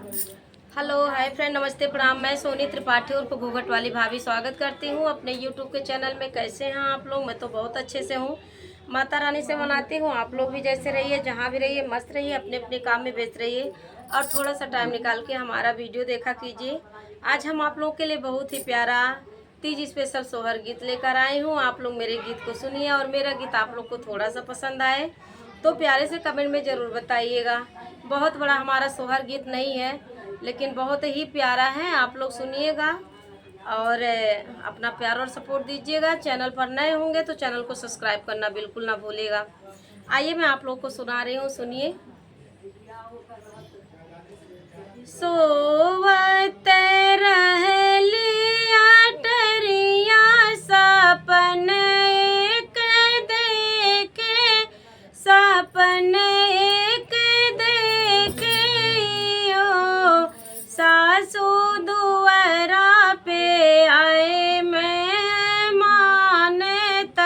Hello hi friend, नमस्ते प्रणाम। मैं सोनी त्रिपाठी उर्फ घूंघट वाली भाभी स्वागत करती हूँ अपने यूट्यूब के चैनल में। कैसे हैं आप लोग? मैं तो बहुत अच्छे से हूँ, माता रानी से मनाती हूँ। आप लोग भी जैसे रहिए, जहाँ भी रहिए मस्त रहिए, अपने अपने काम में व्यस्त रहिए और थोड़ा सा टाइम निकाल के हमारा वीडियो देखा कीजिए। आज हम आप लोग के लिए बहुत ही प्यारा तीज स्पेशल सोहर गीत लेकर आई हूँ। आप लोग मेरे गीत को सुनिए और मेरा गीत आप लोग को थोड़ा सा पसंद आए तो प्यारे से कमेंट में ज़रूर बताइएगा। बहुत बड़ा हमारा सोहर गीत नहीं है, लेकिन बहुत ही प्यारा है। आप लोग सुनिएगा और अपना प्यार और सपोर्ट दीजिएगा। चैनल पर नए होंगे तो चैनल को सब्सक्राइब करना बिल्कुल ना भूलिएगा। आइए मैं आप लोग को सुना रही हूँ, सुनिए। सोवत रहलिया टरिया सपन एक देखे, सपन एक देखे ओ सासू दुआरा पे आए मेहमान त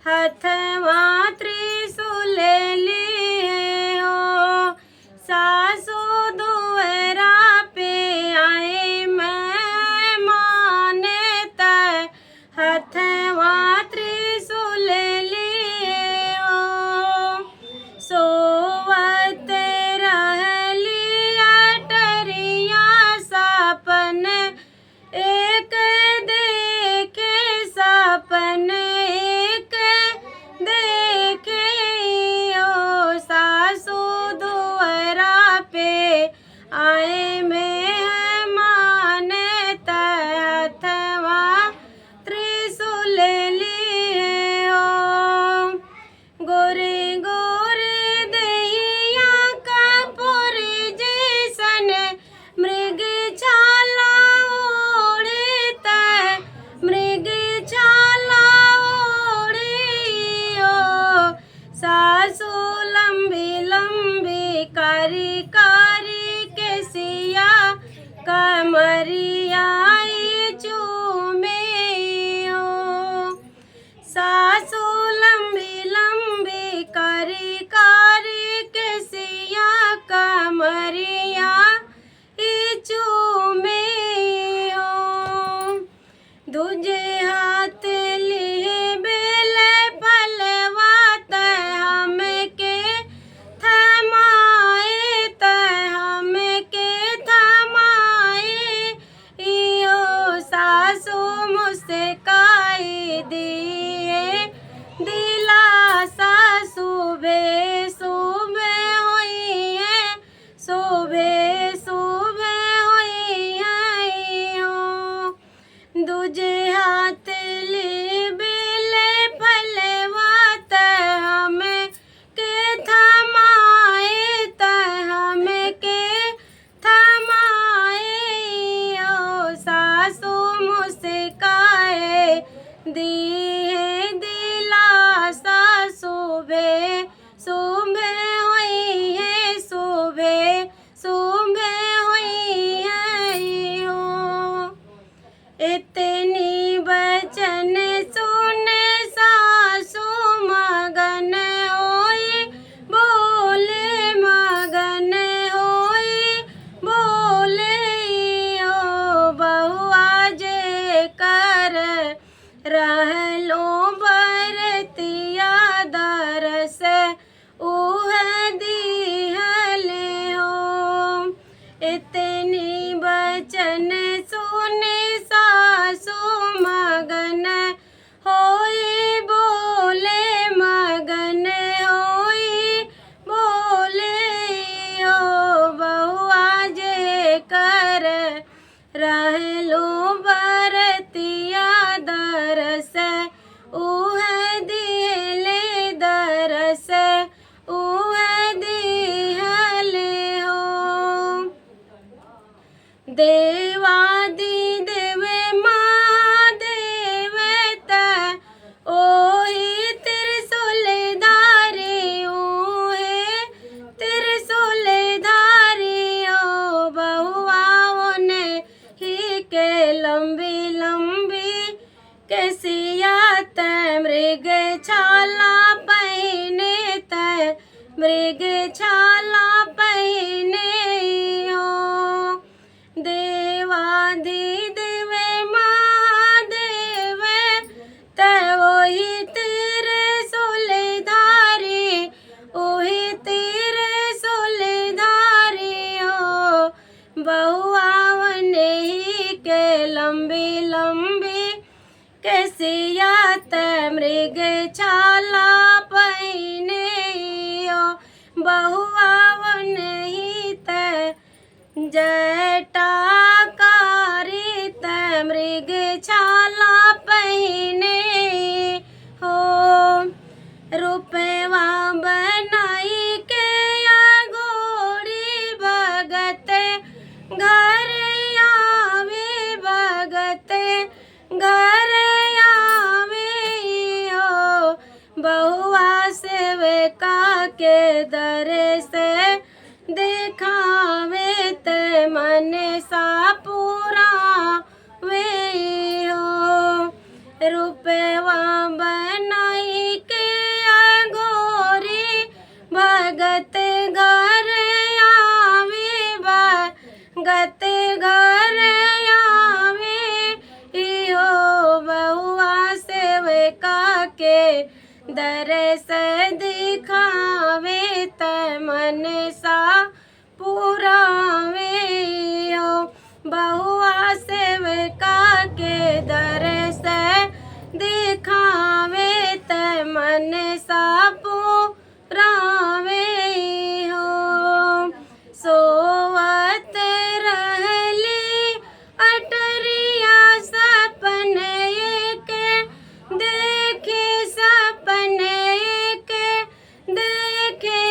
हथवा त्रिशूल लिए हो। सासू दुआरा पे आए मेहमान त हथवा त्रिशूल लिए हो। सोवत रहलिया टरिया सपन एक देखे, सपन एक देखे ओ सासू दुआरा पे आए मेहमान त हथवा त्रिशूल लिए हो। गोरे गोरे दहिया कपूर जैसन मृग छाला ओढ़त, मृग छाला ओढ़ियो सासू लंबी लंबी कारी कारी केसिया कमरिया चूमे हो। सासू लंबी लंबी कारी कारी केसिया कमरिया चूमे हो। दूजे हाथ लिए बेल फलवा त हमके थमाए, त हमके थमाए इहो सासू मुस्काई दिए दिलासा। सुबह सुबह हुई है, सुबह सुबह हुई है इहो। दूजे हाथ ले बेल फलवा त हमके थमाए, त हमके थमाए ओ सासू मुस्काए दिए दिलासा। सुबह सुबह हुई है, सुबह सुबह हुई है इहो। इतनी बचन सुन सासू मगन होई बोले, मगन होई बोले ओ बहुआ जे कर रहलो बरतिया दरस उह दिहले हो। इतनी बचन सुने सासू मगन होई बोले, मगन होई बोले ओ बहुआ जे कर रहलो बरतिया दरस उह दिहले, दरस उह दिहले हो। देवादि देवे महादेव त ओही त्रिशूल धारी, ओहे त्रिशूल धारी ओ बहुआ ओने ही के लंबी लंबी केसिया त मृग छाला पहने, त मृग छाला पहने हो। बहुआ नहीं के लंबी लंबी कैसिया ते मृग छाला पहिने ओ बहुआ नहीं ते जटाकारी ते मृग छाला पहिने हो रुपवा बनाई के या घोड़ी भगते घर आवे भगते घर आवे हो बहुआ सेवका के दर से दिखावे ते मन सा पूरा वे हो रुपवा बनाई के गोरी भगत घर आवे भगत घर आवे हो बहुआ सेवका के दर से दिखावे त मन सा पुरावे हो बहुआ सेवका के दर से दिखावे त मन सा पुरावे हो सोवत रहली अटरिया सपन के देखे सपन के देखे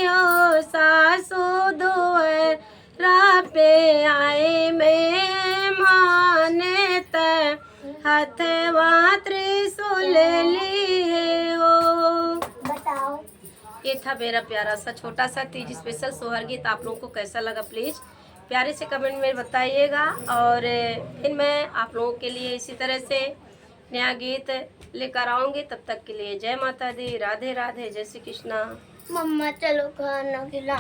हो सासू दुअरा पे आए मेहमान त हथवा त्रिशूल लिए हो। ये था मेरा प्यारा सा छोटा सा तीज स्पेशल सोहर गीत। आप लोगों को कैसा लगा प्लीज़ प्यारे से कमेंट में बताइएगा। और फिर मैं आप लोगों के लिए इसी तरह से नया गीत लेकर आऊँगी। तब तक के लिए जय माता दी, राधे राधे, जय श्री कृष्णा। मम्मा चलो खाना खिला।